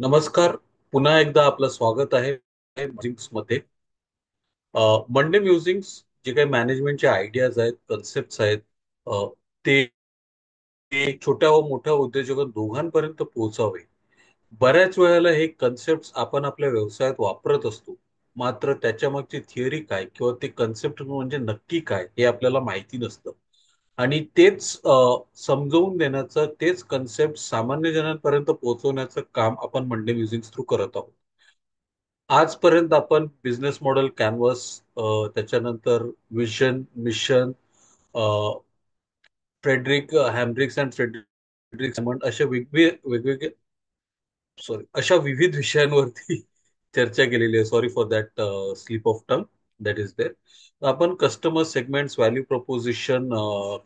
नमस्कार. पुन्हा एकदा आपलं स्वागत आहे म्युझिक्स मध्ये. मंडे म्युझिक्स जे काही मॅनेजमेंटचे आयडियाज आहेत, कन्सेप्ट आहेत, अ, ते ते छोट्या व मोठ्या उद्योजक दोघांपर्यंत पोहोचावे. बऱ्याच वेळेला हे कन्सेप्ट आपण आपल्या व्यवसायात वापरत असतो, मात्र त्याच्या मागची थिअरी काय किंवा ते कन्सेप्ट म्हणजे नक्की काय हे आपल्याला माहिती नसतं. आणि तेच समजवून देण्याचं, तेच कन्सेप्ट सामान्य जनांपर्यंत पोहोचवण्याचं काम आपण मंडे म्युझिक थ्रू करत आहोत. आजपर्यंत आपण बिझनेस मॉडेल कॅनव्हास, त्याच्यानंतर vision, mission, Frederick Hambricks and Frederick Sammond अशा वेगवेगळे अशा विविध विषयांवरती चर्चा केलेली आहे. Sorry for that slip of tongue that is there. आपण customer segments, value proposition,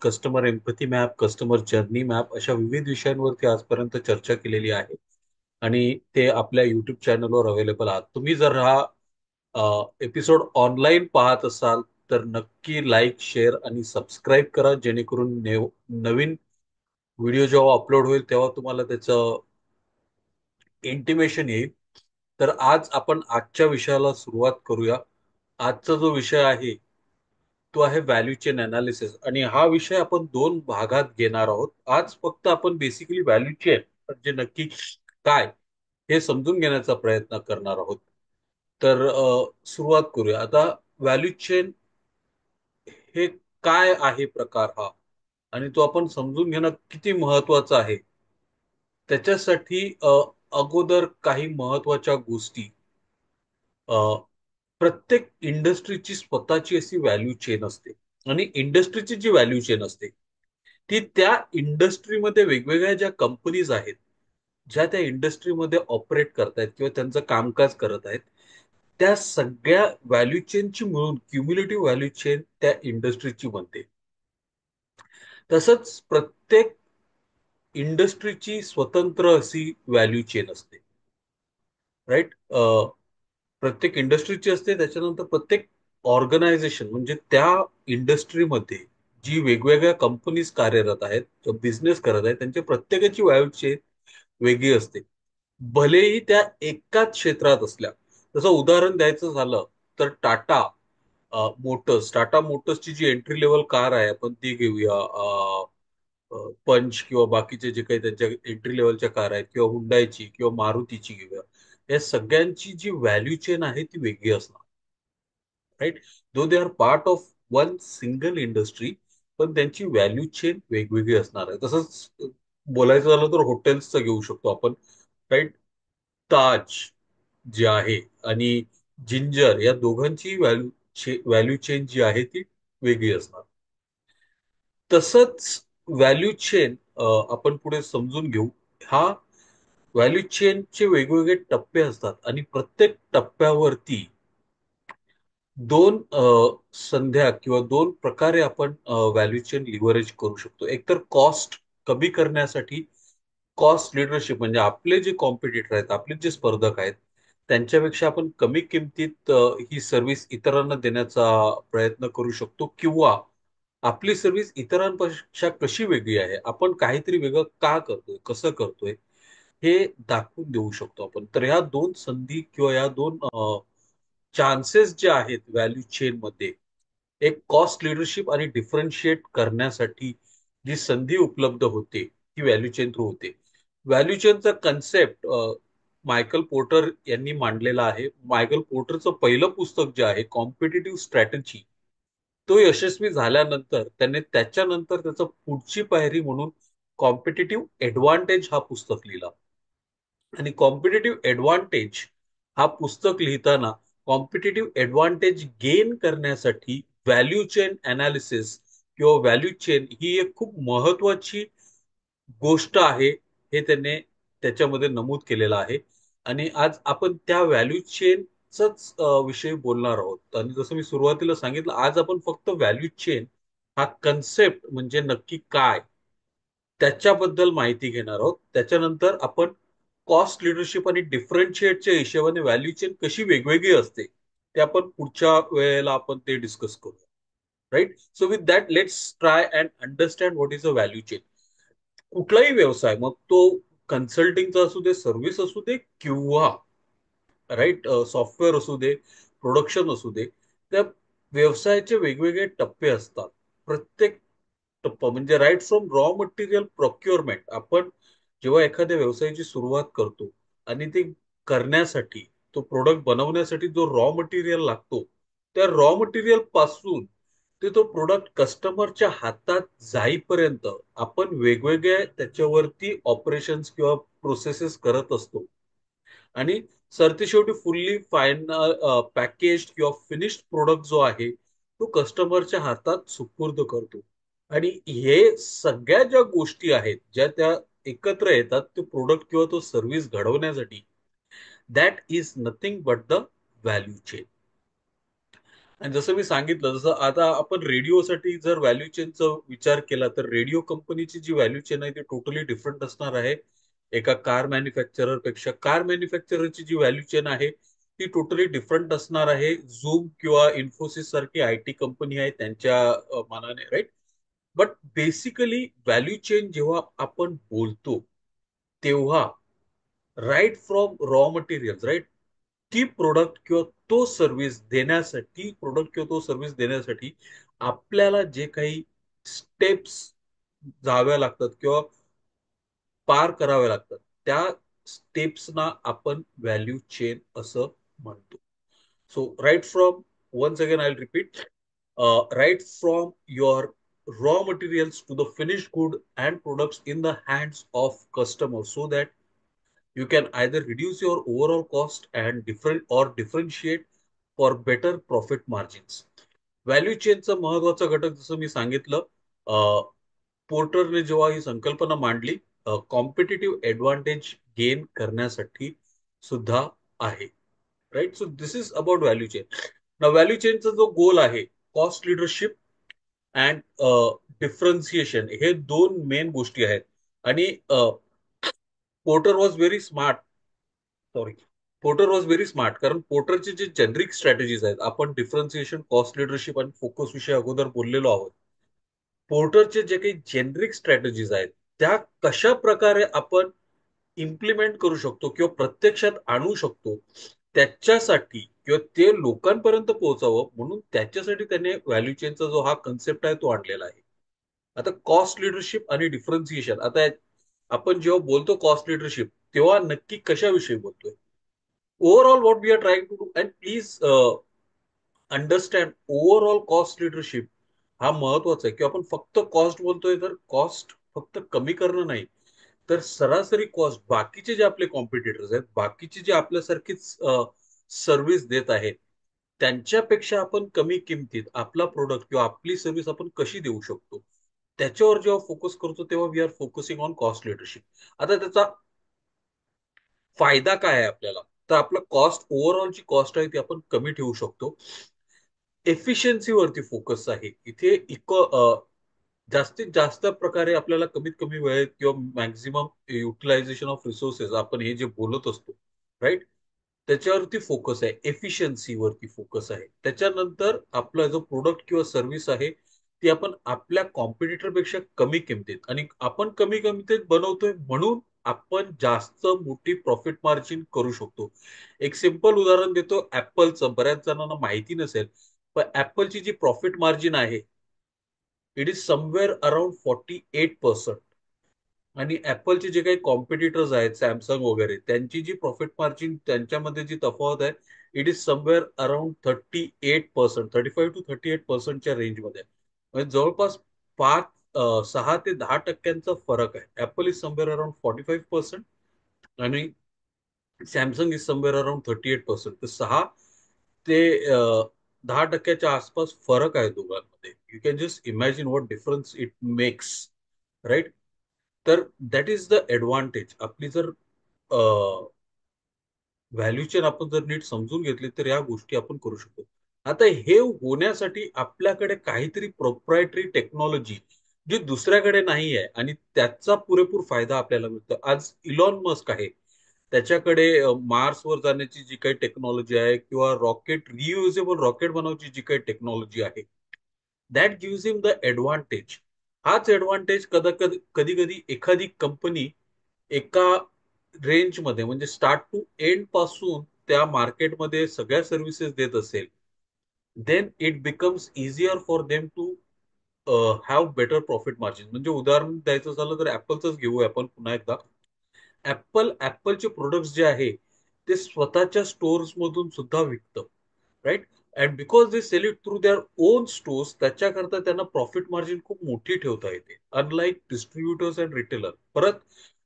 customer empathy map, customer journey map अशा विविध विषयांवरती आजपर्यंत चर्चा केलेली आहे. आणि ते आपल्या युट्यूब चॅनलवर अवेलेबल आहात. तुम्ही जर हा एपिसोड ऑनलाईन पाहत असाल तर नक्की लाईक, शेअर आणि सबस्क्राईब करा, जेणेकरून नवीन व्हिडिओ जेव्हा अपलोड होईल तेव्हा तुम्हाला त्याचं इंटिमेशन येईल. तर आज आपण आजच्या विषयाला सुरुवात करूया. आजचा जो विषय आहे तो आहे व्हॅल्यू चेन अनालिसिस, आणि हा विषय आपण दोन भागात घेणार आहोत. आज फक्त आपण बेसिकली व्हॅल्यू चेन म्हणजे नक्की काय हे समजून घेण्याचा प्रयत्न करणार आहोत. तर सुरुवात करूया आता. व्हॅल्यू चेन हे काय आहे प्रकार हा, आणि तो आपण समजून घेणं किती महत्वाचं आहे, त्याच्यासाठी अगोदर काही महत्वाच्या गोष्टी. अ, प्रत्येक इंडस्ट्रीची स्वतःची अशी व्हॅल्यू चेन असते. आणि इंडस्ट्रीची जी व्हॅल्यू चेन असते ती त्या इंडस्ट्रीमध्ये वेगवेगळ्या ज्या कंपनीज आहेत, ज्या त्या इंडस्ट्रीमध्ये ऑपरेट करतायत किंवा त्यांचं कामकाज करत आहेत, त्या सगळ्या व्हॅल्यू चेनची मिळून क्युम्युलेटिव्ह व्हॅल्यू चेन त्या इंडस्ट्रीची बनते. तसंच प्रत्येक इंडस्ट्रीची स्वतंत्र अशी व्हॅल्यू चेन असते. राईट. प्रत्येक इंडस्ट्रीची असते. त्याच्यानंतर प्रत्येक ऑर्गनायझेशन म्हणजे त्या इंडस्ट्रीमध्ये जी वेगवेगळ्या कंपनीज कार्यरत आहेत, बिझनेस करत आहेत, त्यांच्या प्रत्येकाची व्हॅल्यू चेन वेगळी असते. भलेही त्या एकाच क्षेत्रात असल्या. जसं उदाहरण द्यायचं झालं तर टाटा मोटर्सची जी एंट्री लेवल कार आहे आपण ती घेऊया. पंच किंवा बाकीचे जे काही त्यांच्या एंट्री लेवलच्या कार आहेत, किंवा हुंडाईची किंवा मारुतीची घेऊया. या सगळ्यांची जी व्हॅल्यू चेन आहे ती वेगळी असणार. Right. Though they are part of one single industry, पण त्यांची व्हॅल्यू चेन वेगवेगळी असणार आहे. तसंच बोलायचं झालं तर हॉटेल्सचं घेऊ शकतो आपण. राईट. ताज जे आहे आणि जिंजर या दोघांची व्हॅल्यू चेन जी आहे ती वेगळी असणार. तसंच व्हॅल्यू चेन आपण पुढे समजून घेऊ. हा व्हॅल्यू चेनचे वेगवेगळे टप्पे असतात आणि प्रत्येक टप्प्यावरती दोन संध्या किंवा दोन प्रकारे आपण व्हॅल्यू चेन लिव्हरेज करू शकतो. एकतर कॉस्ट कमी करण्यासाठी, कॉस्ट लिडरशिप म्हणजे आपले जे कॉम्पिटिटर आहेत, आपले जे स्पर्धक आहेत, त्यांच्यापेक्षा आपण कमी किमतीत ही सर्व्हिस इतरांना देण्याचा प्रयत्न करू शकतो. किंवा आपली सर्व्हिस इतरांपेक्षा कशी वेगळी आहे, आपण काहीतरी वेगळं का करतोय, कसं करतोय, हे दाखवून देऊ शकतो आपण. तर ह्या दोन संधी किंवा या दोन चान्सेस जे आहेत व्हॅल्यू चेन मध्ये, एक कॉस्ट लिडरशिप आणि डिफरन्शिएट करण्यासाठी जी संधी उपलब्ध होते ती व्हॅल्यू चेन थ्रू होते. व्हॅल्यू चेनचा कन्सेप्ट मायकल पोर्टर यांनी मांडलेला आहे. मायकल पोर्टरचं पहिलं पुस्तक जे आहे कॉम्पिटिटिव्ह स्ट्रॅटेजी, तो यशस्वी झाल्यानंतर त्याने त्याच्यानंतर त्याचं पुढची पायरी म्हणून कॉम्पिटिटिव्ह एडव्हान्टेज हा पुस्तक लिहिला. आणि कॉम्पिटेटिव्ह एडव्हान्टेज हा पुस्तक लिहिताना कॉम्पिटेटिव्ह एडव्हान्टेज गेन करण्यासाठी व्हॅल्यू चेन अनालिसिस किंवा व्हॅल्यू चेन ही एक खूप महत्वाची गोष्ट आहे, हे त्याने त्याच्यामध्ये नमूद केलेलं आहे. आणि आज आपण त्या व्हॅल्यू चेनच विषयी बोलणार आहोत. आणि जसं मी सुरुवातीला सांगितलं, आज आपण फक्त व्हॅल्यू चेन हा कन्सेप्ट म्हणजे नक्की काय त्याच्याबद्दल माहिती घेणार आहोत. त्याच्यानंतर आपण कॉस्ट लिडरशिप आणि डिफरन्शिएटच्या हिशोबाने व्हॅल्यू चेन कशी वेगवेगळी असते ते आपण पुढच्या वेळेला आपण ते डिस्कस करू. Right. So with that let's try and understand what is a value chain. कुठलाही व्यवसाय, मग तो कन्सल्टिंगचं असू दे, सर्व्हिस असू दे, किंवा राईट सॉफ्टवेअर असू दे, प्रोडक्शन असू दे, त्या व्यवसायाचे वेगवेगळे टप्पे असतात. प्रत्येक टप्पा म्हणजे right from raw material procurement, आपण जेव्हा एखाद्या व्यवसायाची सुरुवात करतो आणि ते करण्यासाठी, तो प्रोडक्ट बनवण्यासाठी जो रॉ मटेरियल लागतो, त्या रॉ मटेरियल पासून ते तो प्रोडक्ट कस्टमरच्या हातात जाईपर्यंत आपण वेगवेगळ्या त्याच्यावरती ऑपरेशन्स किंवा प्रोसेसेस करत असतो. आणि सरतेशेवटी फुल्ली फायनल पॅकेज किंवा फिनिश्ड प्रोडक्ट जो आहे तो कस्टमरच्या हातात सुपूर्द करतो. आणि हे सगळ्या ज्या गोष्टी आहेत ज्या त्या एकत्र येतात ते प्रोडक्ट किंवा तो सर्व्हिस घडवण्यासाठी, that is nothing but the value chain. आणि जसं मी सांगितलं, जसं आता आपण रेडिओसाठी जर व्हॅल्यू चेनचा विचार केला तर रेडिओ कंपनीची जी व्हॅल्यू चेन आहे ती टोटली डिफरंट असणार आहे. एका कार मॅन्युफॅक्चरर पेक्षा कार मॅन्युफॅक्चररची जी व्हॅल्यू चेन आहे ती टोटली डिफरंट असणार आहे. झूम किंवा इन्फोसिस सारखी आयटी कंपनी आहे त्यांच्या मानाने, right. But basically value chain जेव्हा आपण बोलतो तेव्हा right from raw material, right, ती प्रोडक्ट किंवा तो सर्व्हिस देण्यासाठी, प्रोडक्ट किंवा तो सर्व्हिस देण्यासाठी आपल्याला जे काही स्टेप्स जाव्या लागतात किंवा पार कराव्या लागतात, त्या स्टेप्सना आपण व्हॅल्यू चेन असं म्हणतो. So right from, once again I'll repeat, right from your raw materials to the finished good and products in the hands of customers, so that you can either reduce your overall cost and differentiate for better profit margins. Value चेनचा महत्वाचा घटक जसं मी सांगितलं, पोर्टरने जेव्हा ही संकल्पना मांडली, competitive advantage gain करण्यासाठी सुद्धा आहे. Right, so this is about value chain. Value चेनचा जो गोल आहे, कॉस्ट लिडरशिप अँड डिफरन्सिएशन, हे दोन मेन गोष्टी आहेत. आणि porter was very smart, sorry, porter was very smart, कारण पोर्टरचे जे जेनरिक स्ट्रॅटेजीज आहेत, आपण डिफरन्सिएशन, कॉस्ट लिडरशिप आणि फोकस विषयी अगोदर बोललेलो आहोत. पोर्टरचे जे काही जेनरिक स्ट्रॅटेजीज आहेत त्या कशा प्रकारे आपण इम्प्लिमेंट करू शकतो किंवा प्रत्यक्षात आणू शकतो, त्याच्यासाठी किंवा ते लोकांपर्यंत पोहोचावं म्हणून त्याच्यासाठी त्याने व्हॅल्यू चेनचा जो हा कन्सेप्ट आहे तो आणलेला आहे. आता कॉस्ट लिडरशिप आणि डिफरन्सिएशन, आता आपण जेव्हा बोलतो कॉस्ट लिडरशिप तेव्हा नक्की कशाविषयी बोलतोय? Overall what we are trying to do, and please understand, overall cost leadership हा महत्वाचा आहे. की आपण फक्त कॉस्ट बोलतोय तर कॉस्ट फक्त कमी करणं नाही, तर सरासरी कॉस्ट बाकीचे जे आपले कॉम्पिटिटर्स आहेत, बाकीचे जे आपल्यासारखीच सर्व्हिस देत आहेत, त्यांच्यापेक्षा आपण कमी किमतीत आपला प्रोडक्ट किंवा आपली सर्व्हिस आपण कशी देऊ शकतो, त्याच्यावर जेव्हा फोकस करतो तेव्हा we are focusing on cost leadership. आता त्याचा फायदा काय आहे आपल्याला? तर आपला कॉस्ट, ओव्हरऑल जी कॉस्ट आहे ती आपण कमी ठेवू शकतो. एफिशियन्सीवरती फोकस आहे इथे. जास्तीत जास्त प्रकारे आपल्याला कमीत कमी वेळेत किंवा मॅक्झिमम युटिलायझेशन ऑफ रिसोर्सेस, आपण हे जे बोलत असतो, राईट, त्याच्यावरती फोकस आहे, एफिशियन्सीवरती फोकस आहे. त्याच्यानंतर आपला जो प्रोडक्ट किंवा सर्व्हिस आहे ती आपण आपल्या कॉम्पिटिटर पेक्षा कमी किमतीत, आणि आपण कमी किमतीत बनवतोय म्हणून आपण जास्त मोठी प्रॉफिट मार्जिन करू शकतो. एक सिंपल उदाहरण देतो ऍपलचं, बऱ्याच जणांना माहिती नसेल, पण ऍपलची जी प्रॉफिट मार्जिन आहे इट इज समवेअर अराउंड 48%. आणि ऍपलचे जे काही कॉम्पिटिटर्स आहेत, सॅमसंग वगैरे, त्यांची जी प्रॉफिट मार्जिन, त्यांच्यामध्ये जी तफावत आहे, it is somewhere around 38%, 35 to 38%च्या रेंजमध्ये आहे. म्हणजे जवळपास 6 ते 10% फरक आहे. ऍपल इज समवेअर अराउंड 45% आणि सॅमसंग इज समवेअर अराउंड 38%. तर 6 ते 10%च्या आसपास फरक आहे दोघांमध्ये. You can just imagine what difference it makes, right. तर दॅट इज द ऍडव्हान्टेज. आपली जर व्हॅल्यू चेन आपण जर नीट समजून घेतली तर या गोष्टी आपण करू शकतो. आता हे होण्यासाठी आपल्याकडे काहीतरी प्रोप्रायटरी टेक्नॉलॉजी जी दुसऱ्याकडे नाही आहे आणि त्याचा पुरेपूर फायदा आपल्याला मिळतो. आज इलॉन मस्क आहे, त्याच्याकडे मार्सवर जाण्याची जी काही टेक्नॉलॉजी आहे किंवा रॉकेट, रियुजेबल रॉकेट बनवण्याची जी काही टेक्नॉलॉजी आहे, that gives him the advantage. हाच ऍडव्हान्टेज कधी कधी एखादी कंपनी एका रेंजमध्ये म्हणजे स्टार्ट टू एंड पासून त्या मार्केटमध्ये सगळ्या सर्व्हिसेस देत असेल, then it becomes easier for them to have better profit margin. म्हणजे उदाहरण द्यायचं झालं तर ऍपलचंच घेऊ आपण पुन्हा एकदा. ऍपलचे प्रोडक्ट्स जे आहे ते स्वतःच्या स्टोअर्स मधून सुद्धा विकतं, right. And because they sell it through their own stores, त्याच्याकरता त्यांना प्रॉफिट मार्जिन खूप मोठी ठेवता येते, अनलाईक डिस्ट्रीब्युटर्स अँड रिटेलर. परत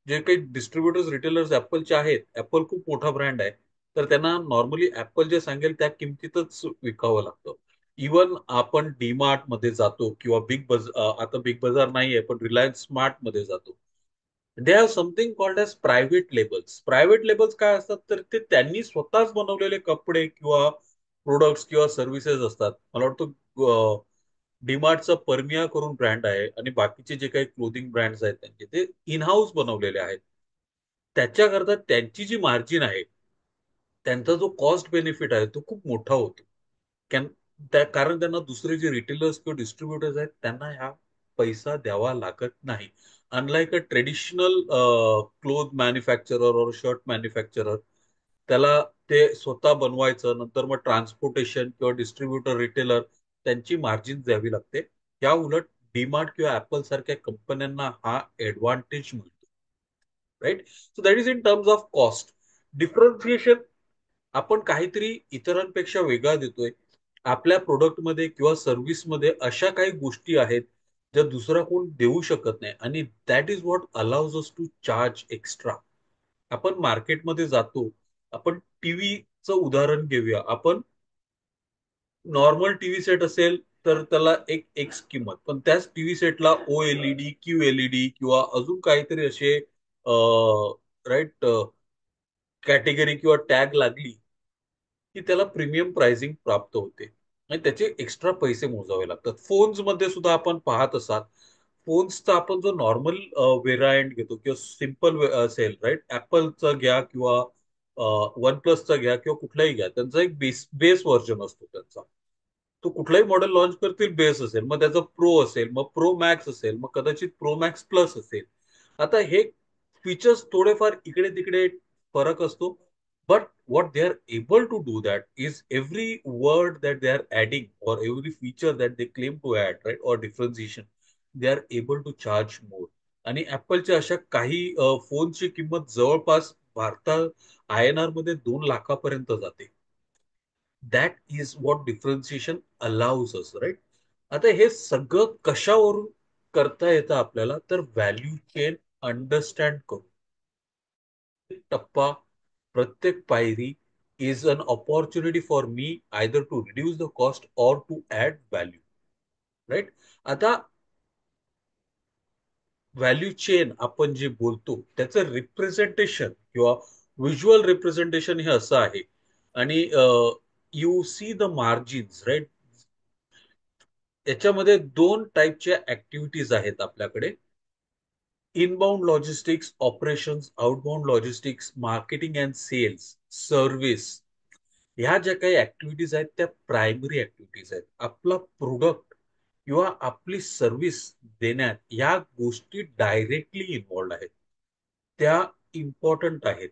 जे काही डिस्ट्रीब्युटर्स रिटेलर्स ऍपलचे आहेत, ऍपल खूप मोठा ब्रँड आहे, तर त्यांना नॉर्मली ऍपल जे सांगेल त्या किमतीतच विकावं लागतं. इवन आपण डीमार्ट मध्ये जातो किंवा आता बिग बाजार नाहीये पण रिलायन्स स्मार्ट मध्ये जातो, they have something called as private labels. Private labels काय असतात तर ते त्यांनी स्वतःच बनवलेले कपडे किंवा प्रोडक्ट्स किंवा सर्व्हिसेस असतात. मला वाटतं डीमार्टचा परमिया करून ब्रँड आहे आणि बाकीचे जे काही क्लोथिंग ब्रँड्स आहेत त्यांचे ते इन हाऊस बनवलेले आहेत. त्याच्याकरता त्यांची जी मार्जिन आहे, त्यांचा जो कॉस्ट बेनिफिट आहे तो खूप मोठा होतो. कॅन कारण त्यांना दुसरे जे रिटेलर्स किंवा डिस्ट्रीब्युटर्स आहेत त्यांना ह्या पैसा द्यावा लागत नाही. Unlike a traditional cloth manufacturer और शर्ट मॅन्युफॅक्चरर, त्याला ते स्वतः बनवायचं, नंतर मग ट्रान्सपोर्टेशन किंवा डिस्ट्रीब्युटर रिटेलर त्यांची मार्जिन द्यावी लागते. या उलट डीमार्ट किंवा ऍपल सारख्या कंपन्यांना हा ऍडव्हान्टेज मिळतो, right. So that is in terms of cost differentiation. आपण काहीतरी इतरांपेक्षा वेगळा देतोय आपल्या प्रोडक्टमध्ये किंवा सर्व्हिसमध्ये, अशा काही गोष्टी आहेत ज्या दुसरा कोण देऊ शकत नाही, आणि that is what allows us to charge extra. आपण मार्केटमध्ये जातो, आपण टीव्हीचं उदाहरण घेऊया. आपण नॉर्मल टीव्ही सेट असेल तर त्याला एक एक्स किंमत, पण त्याच TV सेटला O LED, Q LED किंवा अजून काहीतरी असे राईट कॅटेगरी किंवा टॅग लागली की त्याला प्रीमियम प्राइसिंग प्राप्त होते आणि त्याचे एक्स्ट्रा पैसे मोजावे लागतात. फोन्स मध्ये सुद्धा आपण पाहत असाल, फोन्सचा आपण जो नॉर्मल व्हेरायंट घेतो किंवा सिम्पल असेल, राईट, ऍपलचा घ्या किंवा वन प्लसचा घ्या किंवा कुठलाही घ्या, त्यांचा एक बेस व्हर्जन असतो त्यांचा. तो कुठलाही मॉडेल लॉन्च करतील बेस असेल, मग त्याचा प्रो असेल, मग प्रो मॅक्स असेल, मग कदाचित प्रो मॅक्स प्लस असेल. आता हे फीचर्स थोडेफार इकडे तिकडे फरक असतो, but what they are able to do that is every word that they are adding or every feature that they claim to add, right, or differentiation, they are able to charge more. आणि ऍपलच्या अशा काही फोनची किंमत जवळपास भारतात INR मध्ये 2 लाखापर्यंत जाते. That is what differentiation allows us, right. आता हे सगळं कशावरून करता येतं आपल्याला, तर व्हॅल्यू चेन अंडरस्टँड करून. टप्पा, प्रत्येक पायरी is an opportunity for me either to reduce the cost or to add value, right. आता व्हॅल्यू चेन आपण जे बोलतो त्याचं रिप्रेझेंटेशन किंवा व्हिज्युअल रिप्रेझेंटेशन हे असं आहे. आणि you see the margins, right. याच्यामध्ये दोन टाईपच्या ऍक्टिव्हिटीज आहेत आपल्याकडे: inbound logistics operations, outbound logistics, marketing and sales, service. ह्या ज्या काही ऍक्टिव्हिटीज आहेत त्या प्रायमरी ऍक्टिव्हिटीज आहेत. आपला प्रोडक्ट किंवा आपली सर्व्हिस देण्यात या गोष्टी डायरेक्टली इन्व्हॉल्ड आहेत, त्या इम्पॉर्टंट आहेत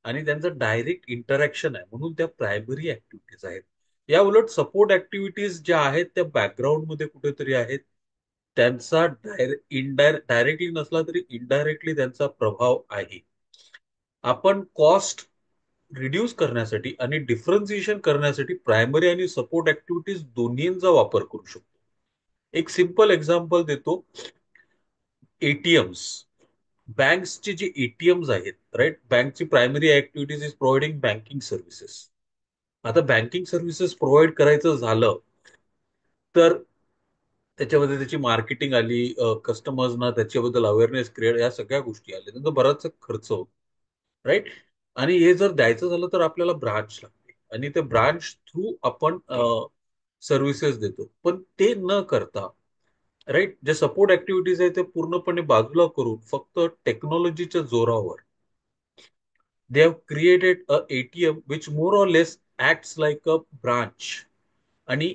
आणि त्यांचं डायरेक्ट इंटरॅक्शन आहे, म्हणून त्या प्रायमरी ऍक्टिव्हिटीज आहेत. या उलट सपोर्ट ऍक्टिव्हिटीज ज्या आहेत त्या बॅकग्राऊंड मध्ये कुठेतरी आहेत. त्यांचा डायरेक्टली नसला तरी इनडायरेक्टली त्यांचा प्रभाव आहे. आपण कॉस्ट रिड्यूस करण्यासाठी आणि डिफरन्सिएशन करण्यासाठी प्रायमरी आणि सपोर्ट ऍक्टिव्हिटीज दोन्हींचा वापर करू शकतो. एक सिंपल एक्झाम्पल देतो: एटीएम्स. बँक्सचे जे एटीएम्स आहेत, राईट, बँकची primary activities is providing banking services. आता बँकिंग सर्व्हिसेस प्रोव्हाइड करायचं झालं तर त्याच्यामध्ये त्याची मार्केटिंग आली, कस्टमर्सना त्याच्याबद्दल अवेअरनेस क्रिएट, या सगळ्या गोष्टी आल्या, त्यांचा बराचसा खर्च होतो, राईट. आणि हे जर द्यायचं झालं तर आपल्याला ब्रांच लागते आणि त्या ब्रांच थ्रू आपण सर्व्हिसेस देतो. पण ते न करता, राईट, जे सपोर्ट ऍक्टिव्हिटीज आहे ते पूर्णपणे बाजूला करून फक्त टेक्नॉलॉजीच्या जोरावर they have created a ATM which more or less acts like a branch. आणि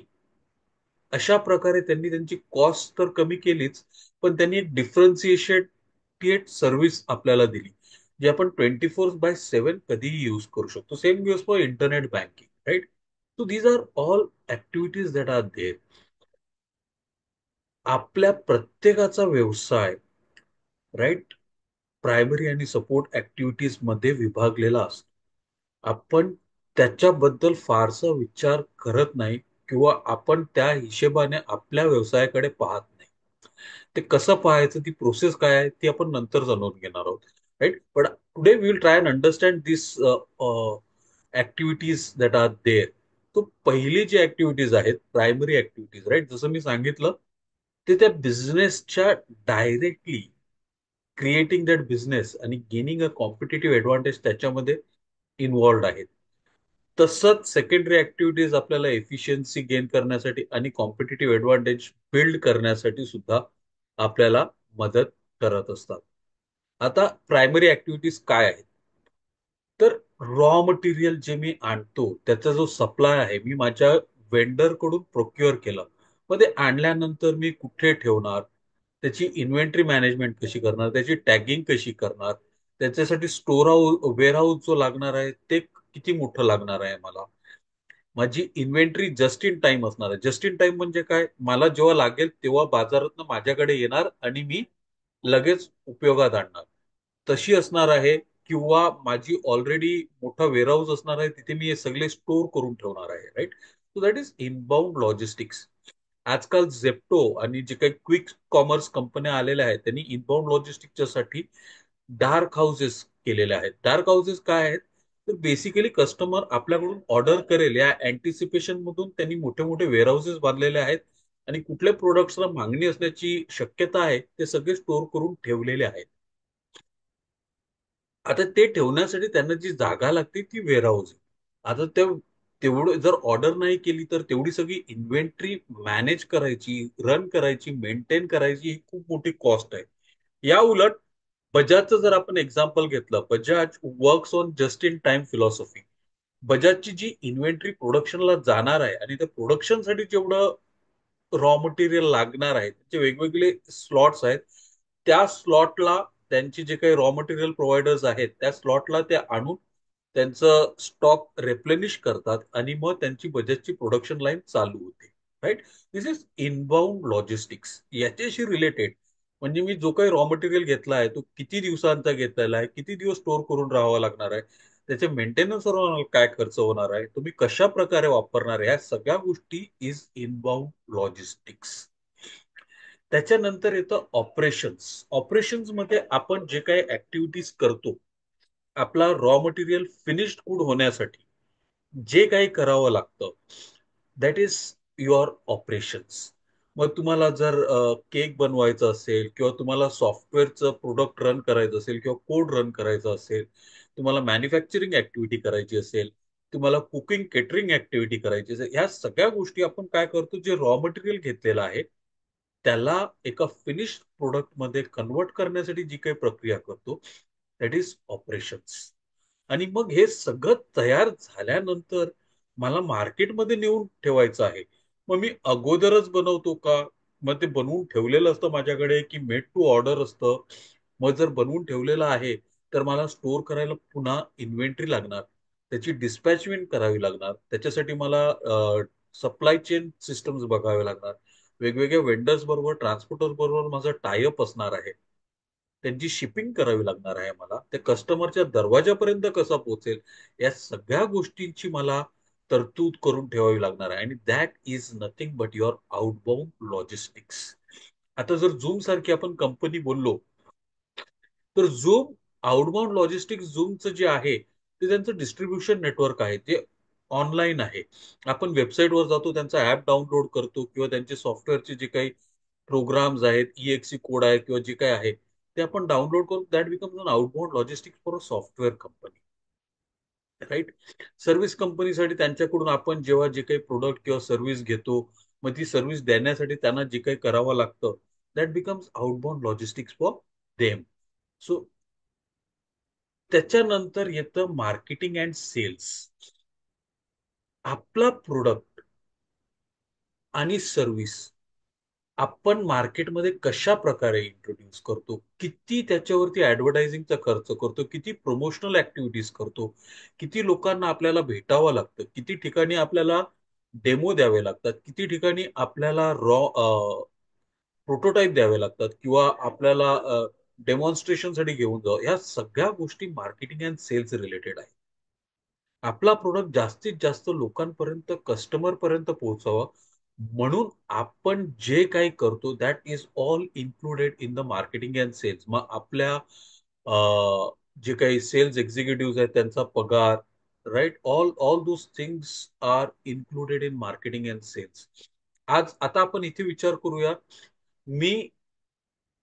अशा प्रकारे त्यांनी त्यांची कॉस्ट तर कमी केलीच, पण त्यांनी एक डिफरन्सिएशन इमिडिएट सर्व्हिस आपल्याला दिली, जी आपण 24/7 कधीही यूज करू शकतो. Same goes for internet banking, right? So these are all activities that are there. आपल्या प्रत्येकाचा व्यवसाय, राईट, प्रायमरी आणि सपोर्ट ऍक्टिव्हिटीज मध्ये विभागलेला असतो. आपण त्याच्याबद्दल फारसा विचार करत नाही, किंवा आपण त्या हिशेबाने आपल्या व्यवसायाकडे पाहत नाही. ते कसं पाहायचं, ती प्रोसेस काय आहे, ती आपण नंतर जाणून घेणार आहोत, right? But today we will try and understand this activities that are there. तो पहिली जी ऍक्टिव्हिटीज आहेत, प्रायमरी ऍक्टिव्हिटीज, राईट, जसं मी सांगितलं, ते त्या बिझनेसच्या डायरेक्टली क्रिएटिंग दॅट बिझनेस आणि गेनिंग अ कॉम्पिटेटिव्ह ऍडव्हान्टेज त्याच्यामध्ये इन्व्हॉल्ड आहेत. तसंच सेकंडरी ऍक्टिव्हिटीज आपल्याला एफिशियन्सी गेन करण्यासाठी आणि कॉम्पिटेटिव्ह ऍडव्हान्टेज बिल्ड करण्यासाठी सुद्धा आपल्याला मदत करत असतात. आता प्रायमरी ऍक्टिव्हिटीज काय आहेत? तर रॉ मटेरियल जे मी आणतो, त्याचा जो सप्लाय आहे, मी माझ्या वेंडर कडून प्रोक्युअर केलं. मग ते आणल्यानंतर मी कुठे ठेवणार, त्याची इन्व्हेंटरी मॅनेजमेंट कशी करणार, त्याची टॅगिंग कशी करणार, त्याच्यासाठी स्टोर हाऊस वेअरहाऊस जो लागणार आहे ते किती मोठं लागणार आहे मला, माझी इन्व्हेंटरी जस्ट इन टाइम असणार आहे. जस्ट इन टाइम म्हणजे काय, मला जेव्हा लागेल तेव्हा बाजारात माझ्याकडे येणार आणि मी लगेच उपयोगात आणणार, तशी असणार आहे. किंवा माझी ऑलरेडी मोठा वेअरहाऊस असणार आहे, तिथे मी हे सगळे स्टोर करून ठेवणार आहे, right? So that is inbound logistics. आजकाल झेप्टो आणि जे काही क्विक कॉमर्स कंपन्या आलेल्या आहेत, त्यांनी इनबाउंड लॉजिस्टिक्सच्या साठी डार्क हाऊसेस केलेले आहेत. डार्क हाऊसेस काय आहेत? तर बेसिकली कस्टमर आपल्याकडून ऑर्डर करेल या अँटिसिपेशन मधून त्यांनी मोठे मोठे वेअरहाऊसेस बांधलेले आहेत, आणि कुठल्या प्रोडक्ट्सला मागणी असण्याची शक्यता आहे ते सगळे स्टोर करून ठेवलेले आहेत. आता ते ठेवण्यासाठी त्यांना जी जागा लागते ती वेअरहाऊस आहे. आता तेवढं जर ऑर्डर नाही केली तर तेवढी सगळी इन्व्हेंटरी मॅनेज करायची, रन करायची, मेंटेन करायची, ही खूप मोठी कॉस्ट आहे. या उलट बजाजचं जर आपण एक्झाम्पल घेतलं, Bajaj works on just in time philosophy. बजाजची जी इन्व्हेंटरी प्रोडक्शनला जाणार आहे आणि त्या प्रोडक्शनसाठी जेवढं रॉ मटेरियल लागणार आहे, त्याचे वेगवेगळे स्लॉट्स आहेत. त्या स्लॉटला त्यांचे जे काही रॉ मटेरियल प्रोव्हायडर्स आहेत, त्या स्लॉटला ते आणून त्यांचं स्टॉक रेप्लेनिश करतात, आणि मग त्यांची बजेटची प्रोडक्शन लाईन चालू होते, right? This is inbound logistics. याच्याशी रिलेटेड म्हणजे मी जो काही रॉ मटेरियल घेतला आहे तो किती दिवसांचा घेतलेला आहे, किती दिवस स्टोअर करून राहावा लागणार आहे, त्याचे मेंटेनन्सवर काय खर्च होणार आहे, तुम्ही कशा प्रकारे वापरणार आहे, ह्या सगळ्या गोष्टी इज इनबाउंड लॉजिस्टिक्स. त्याच्यानंतर येतं ऑपरेशन्स. ऑपरेशन्स मध्ये आपण जे काही ऍक्टिव्हिटीज करतो, आपला रॉ मटेरियल फिनिश्ड गुड होण्यासाठी जे काही करावं लागतं, दॅट इज युअर ऑपरेशन्स. मग तुम्हाला जर केक बनवायचा असेल, किंवा तुम्हाला सॉफ्टवेअरचं प्रोडक्ट रन करायचं असेल, किंवा कोड रन करायचं असेल, तुम्हाला मॅन्युफॅक्चरिंग ऍक्टिव्हिटी करायची असेल, तुम्हाला कुकिंग केटरिंग ऍक्टिव्हिटी करायची असेल, ह्या सगळ्या गोष्टी आपण काय करतो, जे रॉ मटेरियल घेतलेलं आहे त्याला एका फिनिश प्रोडक्ट मध्ये कन्वर्ट करण्यासाठी जी काही प्रक्रिया करतो, दॅट इज ऑपरेशन्स. आणि मग हे सगळं तयार झाल्यानंतर मला मार्केटमध्ये नेऊन ठेवायचं आहे. मग मी अगोदरच बनवतो का, मग ते बनवून ठेवलेलं असतं माझ्याकडे, की मेड टू ऑर्डर असतं? मग जर बनवून ठेवलेलं आहे तर मला स्टोअर करायला पुन्हा इन्व्हेंटरी लागणार, त्याची डिस्पॅचमेंट करावी लागणार, त्याच्यासाठी मला सप्लाय चेन सिस्टम्स बघावे लागणार, वेगवेगळ्या वेंडर्स बरोबर, ट्रान्सपोर्टर्स बरोबर माझं टायअप असणार आहे, त्यांची शिपिंग करावी लागणार आहे, मला ते कस्टमरच्या दरवाजापर्यंत कसा पोहोचेल, या सगळ्या गोष्टींची मला तरतूद करून ठेवावी लागणार आहे. आणि that is nothing but your outbound logistics. आता जर झूम सारखी आपण कंपनी बोललो, तर झूम आउटबाउंड लॉजिस्टिक्स, झूमचं जे आहे ते त्यांचं डिस्ट्रीब्युशन नेटवर्क आहे, ते ऑनलाईन आहे. आपण वेबसाईटवर जातो, त्यांचा ऍप डाउनलोड करतो, किंवा त्यांचे सॉफ्टवेअरचे जे काही प्रोग्राम्स आहेत, EXE कोड आहे, किंवा जे काही आहे ते आपण डाउनलोड करून, that becomes an outbound logistics for a software company, right? Service कंपनीसाठी त्यांच्याकडून आपण जेव्हा जे काही प्रोडक्ट किंवा सर्व्हिस घेतो, मग ती सर्व्हिस देण्यासाठी त्यांना जे काही करावं लागतं, that becomes outbound logistics for them. So त्याच्यानंतर येतं मार्केटिंग अँड सेल्स. आपला प्रोडक्ट आणि सर्व्हिस आपण मार्केटमध्ये कशा प्रकारे इंट्रोड्यूस करतो, किती त्याच्यावरती ऍडव्हर्टायझिंगचा खर्च करतो, किती प्रमोशनल ऍक्टिव्हिटीज करतो, किती लोकांना आपल्याला भेटावं लागतं, किती ठिकाणी आपल्याला डेमो द्यावे लागतात, किती ठिकाणी आपल्याला प्रोटोटाईप द्यावे लागतात किंवा आपल्याला डेमॉन्स्ट्रेशनसाठी घेऊन जावं. ह्या सगळ्या गोष्टी मार्केटिंग अँड सेल्स रिलेटेड आहे. आपला प्रोडक्ट जास्तीत जास्त लोकांपर्यंत, कस्टमर पर्यंत पोहोचावा, म्हणून आपण जे काही करतो that is all included in the marketing and sales. मग आपल्या जे काही सेल्स एक्झिक्युटिव्ह आहेत त्यांचा पगार, right, all all those things are included in marketing and sales. आज आता आपण इथे विचार करूया, मी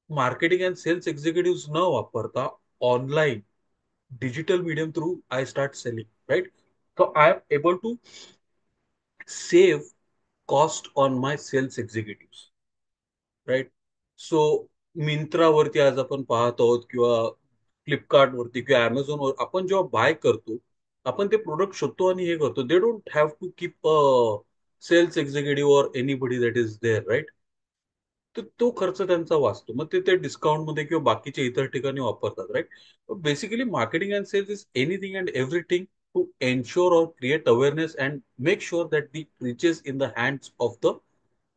मार्केटिंग अँड सेल्स एक्झिक्युटिव्ह न वापरता online digital medium through I start selling, right? So I am able to save cost on my sales executives, right? So मिंत्रावरती आज आपण पाहत आहोत किंवा फ्लिपकार्ट वरती किंवा Amazon वर आपण जेव्हा बाय करतो, आपण ते प्रोडक्ट शोधतो आणि हे करतो. They don't have to keep sales executive or anybody that is there, right? तर तो खर्च त्यांचा वाचतो. मग ते ते डिस्काउंटमध्ये किंवा बाकीच्या इतर ठिकाणी वापरतात, right? Basically marketing and sales is anything and everything to ensure और create awareness and make sure that the reaches in the hands of the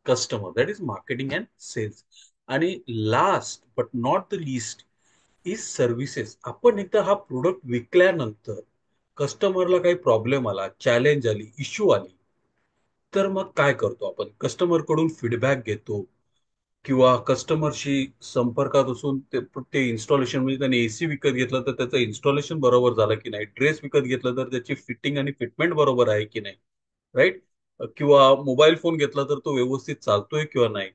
customer. That is marketing and sales. आणि last but not the least is services. आपण एकदा हा product विकल्यानंतर कस्टमरला काही problem आला, challenge आली, इश्यू आली, तर मग काय करतो आपण? कस्टमर कडून फीडबॅक घेतो किंवा कस्टमरशी संपर्कात असून ते ते इन्स्टॉलेशन, म्हणजे त्याने एसी विकत घेतलं तर त्याचं इन्स्टॉलेशन बरोबर झालं की नाही, ड्रेस विकत घेतलं तर त्याची फिटिंग आणि फिटमेंट बरोबर आहे की नाही, राईट? किंवा मोबाईल फोन घेतला तर तो व्यवस्थित चालतोय किंवा नाही,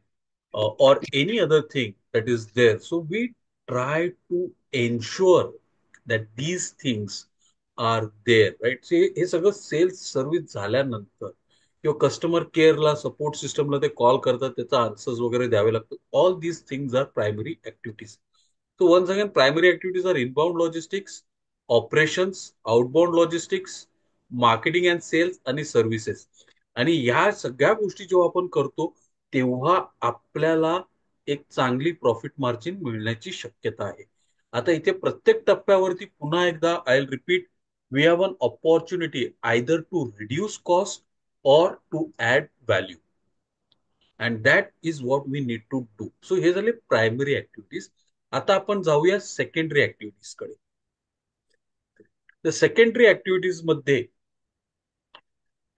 or any other thing that is there. So we try to ensure that these things are there, right? So हे सगळं सेल्स सर्व्हिस झाल्यानंतर किंवा कस्टमर केअरला, सपोर्ट सिस्टमला ते कॉल करतात, त्याचा आन्सर्स वगैरे द्यावे लागतात. All these things are primary activities. So once again, primary activities are inbound logistics, operations, outbound logistics, marketing and sales आणि सर्व्हिसेस. आणि ह्या सगळ्या गोष्टी जेव्हा आपण करतो, तेव्हा आपल्याला एक चांगली प्रॉफिट मार्जिन मिळण्याची शक्यता आहे. आता इथे प्रत्येक टप्प्यावरती पुन्हा एकदा I will repeat, we have an opportunity either to reduce cost or to add value, and that is what we need to do. So हे झाले प्रायमरी ऍक्टिव्हिटीज. आता आपण जाऊया सेकंडरी ऍक्टिव्हिटीज कडे. तर सेकंडरी ऍक्टिव्हिटीज मध्ये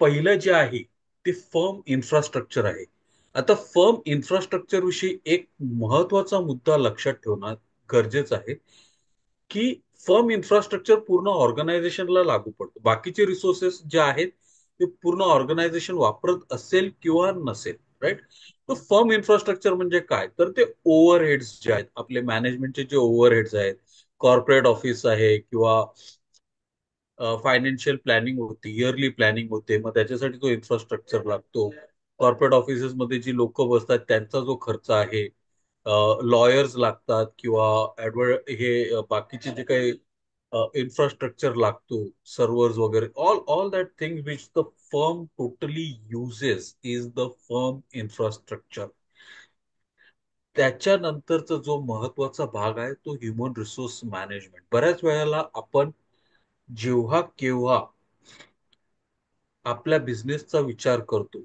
पहिलं जे आहे ते फर्म इन्फ्रास्ट्रक्चर आहे. आता फर्म इन्फ्रास्ट्रक्चर विषयी एक महत्वाचा मुद्दा लक्षात ठेवणं गरजेचं आहे, की फर्म इन्फ्रास्ट्रक्चर पूर्ण ऑर्गनायझेशनला लागू पडतो. बाकीचे रिसोर्सेस जे आहेत ते पूर्ण ऑर्गनायझेशन वापरत असेल किंवा नसेल, राईट? तर फर्म इन्फ्रास्ट्रक्चर म्हणजे काय? तर ते ओव्हरहेड्स जे आहेत, आपले मॅनेजमेंटचे जे ओव्हरहेड्स आहेत, कॉर्पोरेट ऑफिस आहे किंवा फायनान्शियल प्लॅनिंग होती, इयरली प्लॅनिंग होते, मग त्याच्यासाठी जो इन्फ्रास्ट्रक्चर लागतो. कॉर्पोरेट ऑफिसेसमध्ये जी लोक बसतात त्यांचा जो खर्च आहे, लॉयर्स लागतात किंवा हे बाकीचे जे काही इन्फ्रास्ट्रक्चर लागतो, सर्व्हर्स वगैरे, all all that thing which the firm totally uses is the firm infrastructure. त्याच्यानंतरचा जो महत्वाचा भाग आहे तो ह्युमन रिसोर्स मॅनेजमेंट. बऱ्याच वेळेला आपण जेव्हा केव्हा आपल्या बिझनेसचा विचार करतो,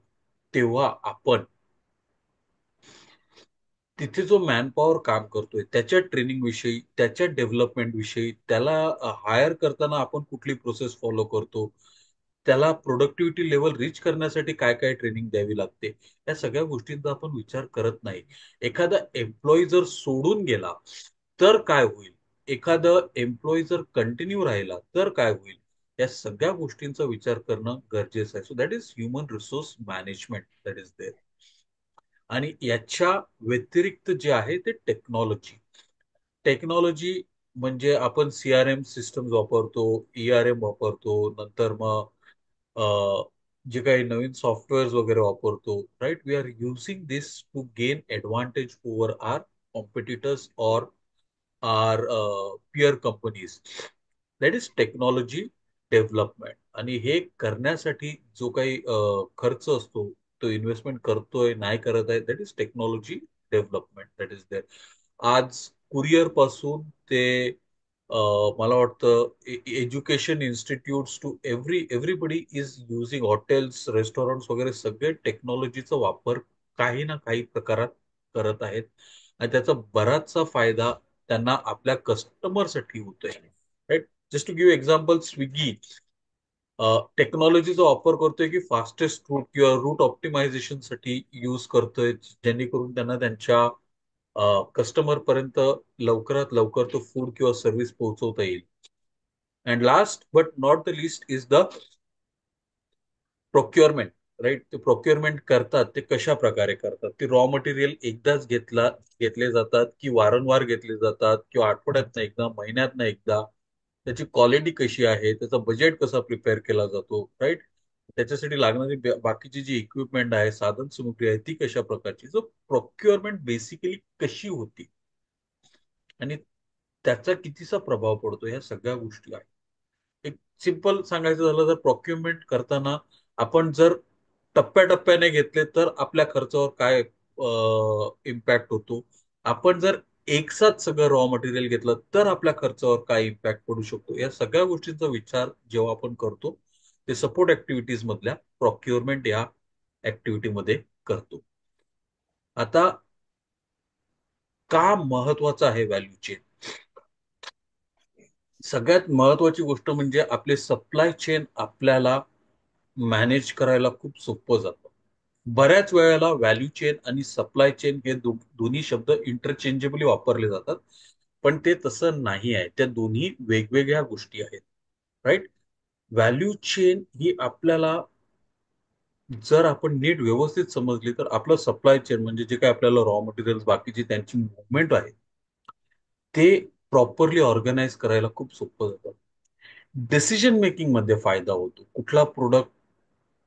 तेव्हा आपण तिथे जो मॅनपॉवर काम करतोय त्याच्या ट्रेनिंग विषयी, त्याच्या डेव्हलपमेंट विषयी, त्याला हायर करताना आपण कुठली प्रोसेस फॉलो करतो, त्याला प्रोडक्टिव्हिटी लेवल रीच करण्यासाठी काय काय ट्रेनिंग द्यावी लागते, या सगळ्या गोष्टींचा आपण विचार करत नाही. एखादा एम्प्लॉई जर सोडून गेला तर काय होईल, एखादा एम्प्लॉई जर कंटिन्यू राहिला तर काय होईल, या सगळ्या गोष्टींचा विचार करणं गरजेचं आहे. So that is human resource management that is there. आणि याच्या व्यतिरिक्त जे आहे ते टेक्नॉलॉजी. टेक्नॉलॉजी म्हणजे आपण सीआरएम सिस्टम वापरतो, ईआरएम वापरतो, नंतर मग जे काही नवीन सॉफ्टवेअर्स वगैरे वापरतो, right? We are using this to gain advantage over our competitors or our peer companies. That is technology development. आणि हे करण्यासाठी जो काही खर्च असतो तो इन्व्हेस्टमेंट करतोय नाही करत आहे, that is technology development that is there. आज कुरिअर पासून ते मला वाटतं education institutes to everybody is using hotels restaurants वगैरे सगळे टेक्नॉलॉजीचा वापर काही ना काही प्रकारात करत आहेत. आणि त्याचा बराचसा फायदा त्यांना आपल्या कस्टमरसाठी होतोय. Right. Just to give example, Swiggy टेक्नॉलॉजीचा वापर करतोय की फास्टेस्ट रूट किंवा रूट ऑप्टिमायझेशन साठी यूज करतोय, जेणेकरून त्यांना त्यांच्या कस्टमर पर्यंत लवकरात लवकर तो फूड किंवा सर्व्हिस पोहोचवता येईल. And last but not the least is the procurement. Right. ते प्रोक्युअरमेंट करतात ते कशा प्रकारे करतात, ते रॉ मटेरियल एकदाच घेतले जातात की वारंवार घेतले जातात किंवा आठवड्यातनं एकदा महिन्यातनं एकदा, त्याची क्वालिटी कशी आहे, त्याचा बजेट कसा प्रिपेअर केला जातो. राईट. त्याच्यासाठी लागणारी बाकीची जी इक्विपमेंट आहे, साधन सामुग्री आहे, ती कशा प्रकारची, जो प्रोक्युअरमेंट बेसिकली कशी होती आणि त्याचा कितीचा प्रभाव पडतो, ह्या सगळ्या गोष्टी आहेत. एक सिंपल सांगायचं झालं तर प्रोक्युरमेंट करताना आपण जर टप्प्याटप्प्याने घेतले तर आपल्या खर्चावर काय इम्पॅक्ट होतो. आपण जर एकसाथ सगळं रॉ मटेरियल घेतलं तर आपल्या खर्चावर काय इम्पॅक्ट पडू शकतो, या सगळ्या गोष्टींचा विचार जेव्हा आपण करतो ते सपोर्ट ऍक्टिव्हिटीज मधल्या प्रोक्युरमेंट या ऍक्टिव्हिटीमध्ये करतो. आता का महत्वाचं आहे व्हॅल्यू चेन? सगळ्यात महत्वाची गोष्ट म्हणजे आपले सप्लाय चेन आपल्याला मॅनेज करायला खूप सोपं जातं. बऱ्याच वेळेला व्हॅल्यू चेन आणि सप्लाय चेन हे दोन्ही शब्द इंटरचेंजेबली वापरले जातात, पण ते तसं नाही आहे. त्या दोन्ही वेगवेगळ्या गोष्टी आहेत. राईट. व्हॅल्यू चेन ही आपल्याला जर आपण नीट व्यवस्थित समजली तर आपलं सप्लाय चेन म्हणजे जे काय आपल्याला रॉ मटेरियल बाकीची त्यांची मुवमेंट आहे ते प्रॉपरली ऑर्गनाईज करायला खूप सोपं जातं. डिसिजन मेकिंग मध्ये फायदा होतो. कुठला प्रोडक्ट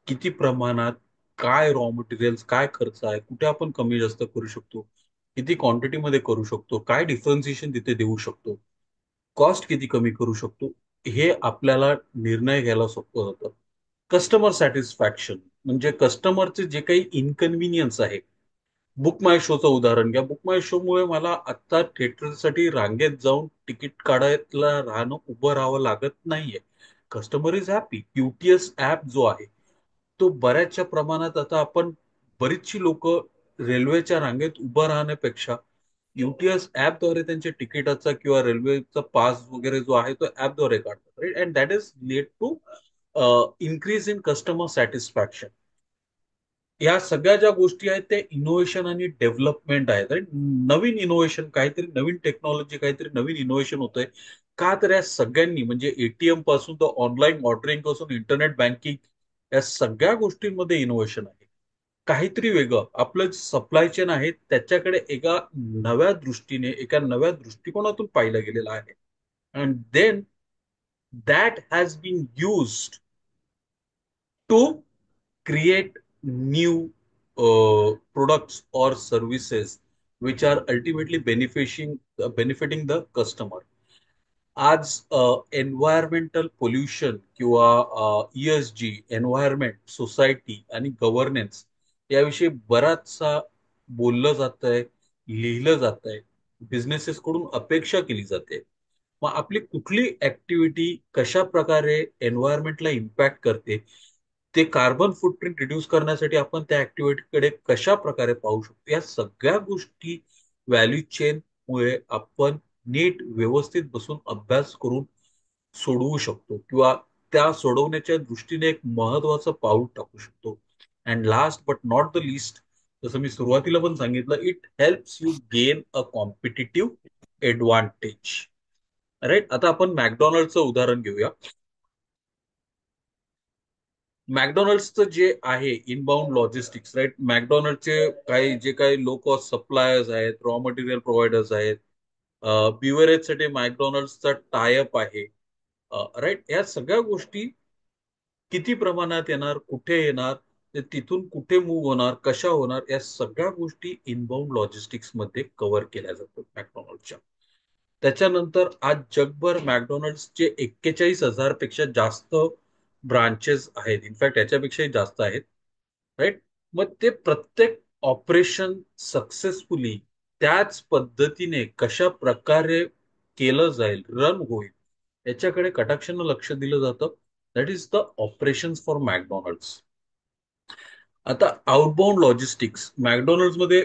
किती प्रमाणात, काय रॉ मटेरियल्स, काय खर्च आहे, कुठे आपण कमी जास्त करू शकतो, किती क्वांटिटी मध्ये करू शकतो, काय डिफरन्सिएशन तिथे देऊ शकतो, कॉस्ट किती कमी करू शकतो, हे आपल्याला निर्णय घ्यायला सोपं होतं. कस्टमर सॅटिस्फॅक्शन म्हणजे कस्टमरचे जे काही इनकन्व्हिनियन्स आहे. बुक माय शोचं उदाहरण घ्या. बुक माय शो मुळे मला आता थिएटरसाठी रांगेत जाऊन तिकीट काढायला राहणं, उभं राहावं लागत नाहीये. Customer is happy. QTS app जो आहे तो बऱ्याचशा प्रमाणात आता आपण बरीचशी लोक रेल्वेच्या रांगेत उभं राहण्यापेक्षा UTS ऍपद्वारे त्यांच्या तिकिटाचा किंवा रेल्वेचा पास वगैरे जो आहे तो ऍपद्वारे काढतात. Right. And that is led to increase in customer satisfaction. या सगळ्या ज्या गोष्टी आहेत त्या इनोव्हेशन आणि डेव्हलपमेंट आहेत. राईट. नवीन इनोव्हेशन, काहीतरी नवीन टेक्नॉलॉजी, काहीतरी नवीन इनोव्हेशन होतंय. का तर या सगळ्यांनी म्हणजे एटीएम पासून तर ऑनलाईन ऑर्डरिंग पासून इंटरनेट बँकिंग, या सगळ्या गोष्टींमध्ये इनोव्हेशन आहे. काहीतरी वेगळं आपलं सप्लाय चेन आहे त्याच्याकडे एका नव्या दृष्टीने, एका नव्या दृष्टिकोनातून पाहिलं गेलेलं आहे. And then that has been used to create new products or services which are ultimately benefiting the customer. आज एन्व्हायरमेंटल पोल्युशन किंवा ESG, एन्व्हायरमेंट, सोसायटी आणि गव्हर्नन्स याविषयी बराचसा बोललं जात आहे, लिहिलं जात आहे, बिझनेसेस कडून अपेक्षा केली जाते. मग आपली कुठली ऍक्टिव्हिटी कशा प्रकारे एन्व्हायरमेंटला इम्पॅक्ट करते, ते कार्बन फुटप्रिंट रिड्यूस करण्यासाठी आपण त्या ऍक्टिव्हिटीकडे कशा प्रकारे पाहू शकतो, या सगळ्या गोष्टी व्हॅल्यू चेन मुळे आपण नीट व्यवस्थित बसून अभ्यास करून सोडवू शकतो किंवा त्या सोडवण्याच्या दृष्टीने एक महत्वाचं पाऊल टाकू शकतो. And last but not the least, जसं मी सुरुवातीला पण सांगितलं, it helps you gain a competitive advantage. Right. आता आपण मॅकडॉनल्डचं उदाहरण घेऊया. मॅकडॉनल्ड्सचं जे आहे इनबाउंड लॉजिस्टिक्स, राईट. मॅकडॉनल्डचे काही जे काही लो कॉस्ट सप्लायर्स आहेत, रॉ मटेरियल प्रोव्हायडर्स आहेत, बिव्हरेजसाठी मॅकडॉनल्ड्सचा टायअप आहे. राईट. या सगळ्या गोष्टी किती प्रमाणात येणार, कुठे येणार, ते तिथून कुठे मूव्ह होणार, कशा होणार, या सगळ्या गोष्टी इनबाउंड लॉजिस्टिक्स मध्ये कव्हर केल्या जातात मॅकडॉनल्डच्या. त्याच्यानंतर आज जगभर मॅकडॉनल्ड्सचे 41,000 पेक्षा जास्त ब्रांचेस आहेत. इनफॅक्ट याच्यापेक्षाही जास्त आहेत. राईट. मग ते प्रत्येक ऑपरेशन सक्सेसफुली त्याच पद्धतीने कशा प्रकारे केलं जाईल, रन होईल, याच्याकडे कटाक्षानं लक्ष दिलं जातं. That is the operations for McDonald's. आता आउटबाउंड लॉजिस्टिक्स मॅकडॉनल्ड्समध्ये,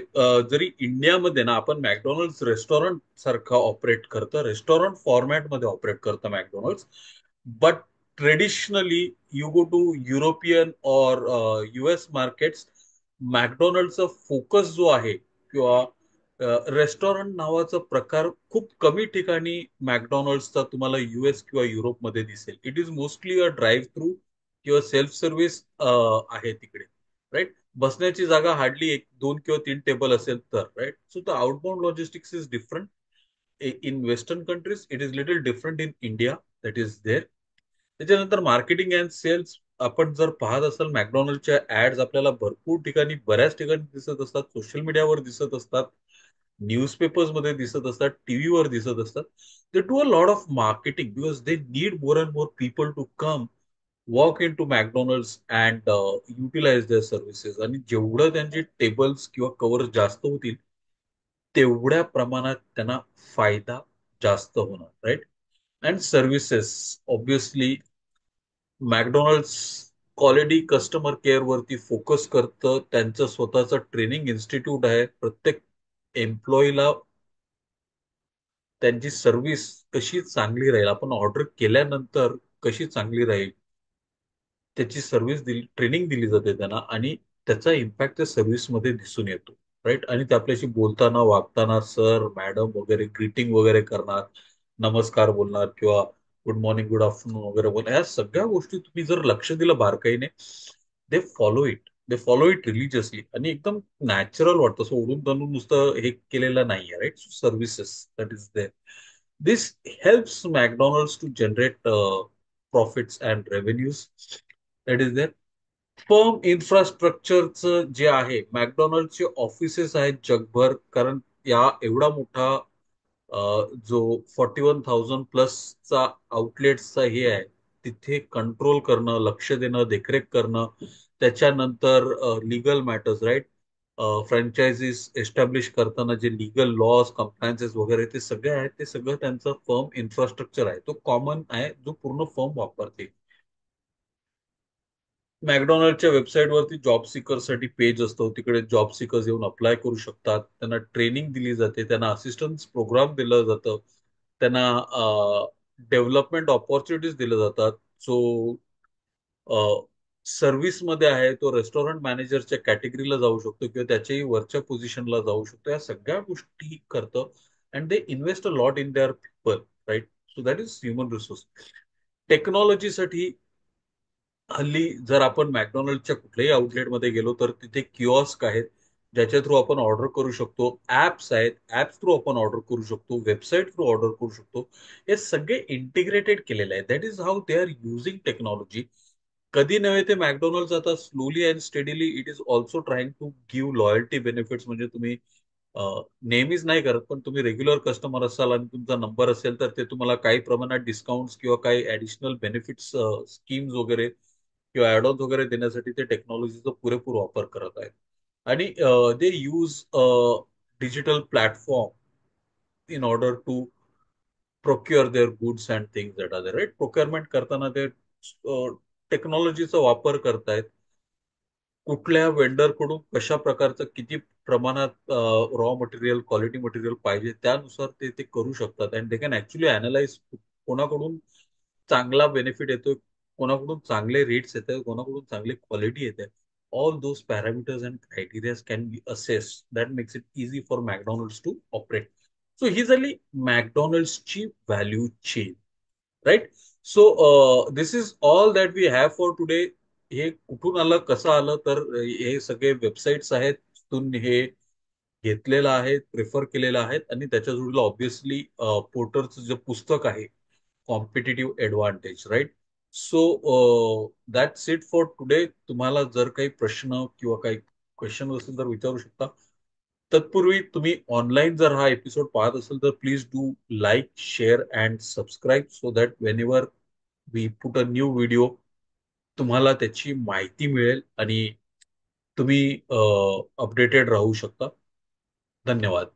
जरी इंडियामध्ये ना आपण मॅकडॉनल्ड्स रेस्टॉरंट सारखं ऑपरेट करतं, रेस्टॉरंट फॉर्मॅटमध्ये ऑपरेट करतं McDonald's. But traditionally you go to European और US मार्केट्स, मॅकडॉनल्डचा फोकस जो आहे किंवा रेस्टॉरंट नावाचा प्रकार खूप कमी ठिकाणी मॅकडॉनल्ड्सचा तुम्हाला US किंवा युरोपमध्ये दिसेल. It is mostly a drive through किंवा सेल्फ सर्व्हिस आहे तिकडे, राईट. बसण्याची जागा हार्डली एक दोन किंवा तीन टेबल असेल तर, right. So the outbound logistics is different in western countries. It is little different in India. That is there. त्याच्यानंतर मार्केटिंग अँड सेल्स, आपण जर पाहत असाल मॅकडॉनल्डच्या ऍड्स आपल्याला भरपूर ठिकाणी, बऱ्याच ठिकाणी दिसत असतात, सोशल मीडियावर दिसत असतात, न्यूजपेपर्स मध्ये दिसत असतात, टीव्हीवर दिसत असतात. They do a lot of marketing because they need more and more people to come walk in to McDonald's and utilise their services. आणि जेवढं त्यांचे टेबल्स किंवा कव्हर जास्त होतील, तेवढ्या प्रमाणात त्यांना फायदा जास्त होणार, right. And services, obviously McDonald's quality customer care वरती फोकस करतं. त्यांचं स्वतःचं ट्रेनिंग इन्स्टिट्यूट आहे. प्रत्येक एम्प्लॉईला त्यांची सर्व्हिस कशी चांगली राहील, आपण ऑर्डर केल्यानंतर कशी चांगली राहील, त्याची सर्व्हिस दिली, ट्रेनिंग दिली जाते त्यांना, आणि त्याचा इम्पॅक्ट त्या सर्व्हिसमध्ये दिसून येतो, राईट. आणि ते आपल्याशी बोलताना, वागताना सर, मॅडम वगैरे ग्रीटिंग वगैरे करणार, नमस्कार बोलणार किंवा गुड मॉर्निंग, गुड आफ्टरनून वगैरे बोलणार. ह्या सगळ्या गोष्टी तुम्ही जर लक्ष दिलं बारकाईने, दे फॉलो इट रिलिजियसली, आणि एकदम नॅचरल वाटतं. असं ओढून ताणून नुसतं हे केलेलं नाहीये, right. Services that is there. This helps McDonald's to generate profits and revenues. That is there. Firm इन्फ्रास्ट्रक्चरचं जे आहे, मॅकडॉनल्डचे ऑफिसेस आहेत जगभर, कारण या एवढा मोठा जो 41,000 प्लसचा आउटलेट्सचा हे आहे, तिथे कंट्रोल करणं, लक्ष देणं, देखरेख करणं, त्याच्यानंतर legal matters, right. Franchises establish करताना जे लिगल लॉज, कम्प्लायन्सेस वगैरे ते सगळे आहेत, ते सगळं त्यांचं फर्म इन्फ्रास्ट्रक्चर आहे, तो कॉमन आहे, जो पूर्ण फर्म वापरते. मॅकडॉनल्डच्या वेबसाईटवरती जॉब सीकरसाठी पेज असतो, तिकडे जॉब सीकर्स येऊन अप्लाय करू शकतात, त्यांना ट्रेनिंग दिली जाते, त्यांना असिस्टन्स प्रोग्राम दिलं जातं, त्यांना डेव्हलपमेंट ऑपॉर्च्युनिटीज दिल्या जातात. सो सर्व्हिसमध्ये आहे तो रेस्टॉरंट मॅनेजरच्या कॅटेगरीला जाऊ शकतो किंवा त्याच्याही वरच्या पोझिशनला जाऊ शकतो. या सगळ्या गोष्टी करतं. And they invest a lot in their people, right. So that is human resource. टेक्नॉलॉजीसाठी हल्ली जर आपण मॅकडॉनल्डच्या कुठल्याही आउटलेटमध्ये गेलो तर तिथे किऑस्क आहेत, ज्याच्या थ्रू आपण ऑर्डर करू शकतो. ऍप्स आहेत, ऍप्स थ्रू आपण ऑर्डर करू शकतो, वेबसाईट थ्रू ऑर्डर करू शकतो. हे सगळे इंटिग्रेटेड केलेले आहे. That is how they are using technology. कधी नव्हे ते मॅकडॉनल्ड्स आता slowly and steadily it is also trying to give loyalty benefits. म्हणजे तुम्ही नेहमीच नाही करत, पण तुम्ही रेग्युलर कस्टमर असाल आणि तुमचा नंबर असेल तर ते तुम्हाला काही प्रमाणात डिस्काउंट्स किंवा काही ऍडिशनल बेनिफिट्स, स्कीम्स वगैरे किंवा ऍड ऑन वगैरे देण्यासाठी ते टेक्नॉलॉजीचा पुरेपूर वापर करत आहेत. आणि they use digital platform in order to procure their goods and things that are there, right. Procurement करताना ते टेक्नॉलॉजीचा वापर करतायत. कुठल्या वेंडर कडून कशा प्रकारचं किती प्रमाणात रॉ मटेरियल, क्वालिटी मटेरियल पाहिजे, त्यानुसार ते ते करू शकतात. And they can actually analyse कोणाकडून चांगला बेनिफिट येतोय, कोणाकडून चांगले रेट्स येत आहेत, कोणाकडून चांगली क्वालिटी येते. All those parameters and criterias can be assess. That makes it easy for McDonald's to operate. So ही झाली मॅकडॉनल्ड्सची value chain, right. So this is all that we have for today. हे कुठून आलं, कसं आलं, तर हे सगळे वेबसाईट्स आहेत, तिथून हे घेतलेलं आहे, प्रिफर केलेलं आहे. आणि त्याच्या जोडीला ऑब्व्हियसली पोर्टरचं जे पुस्तक आहे, competitive advantage, right. So that's it for today. तुम्हाला जर काही प्रश्न किंवा काही क्वेश्चन असेल तर विचारू शकता. तत्पूर्वी तुम्ही ऑनलाईन जर हा एपिसोड पाहत असेल तर please do like, share and subscribe, so that whenever we put a new video तुम्हाला त्याची माहिती मिळेल. आणि तुम्ही अपडेटेड राहू शकता. धन्यवाद.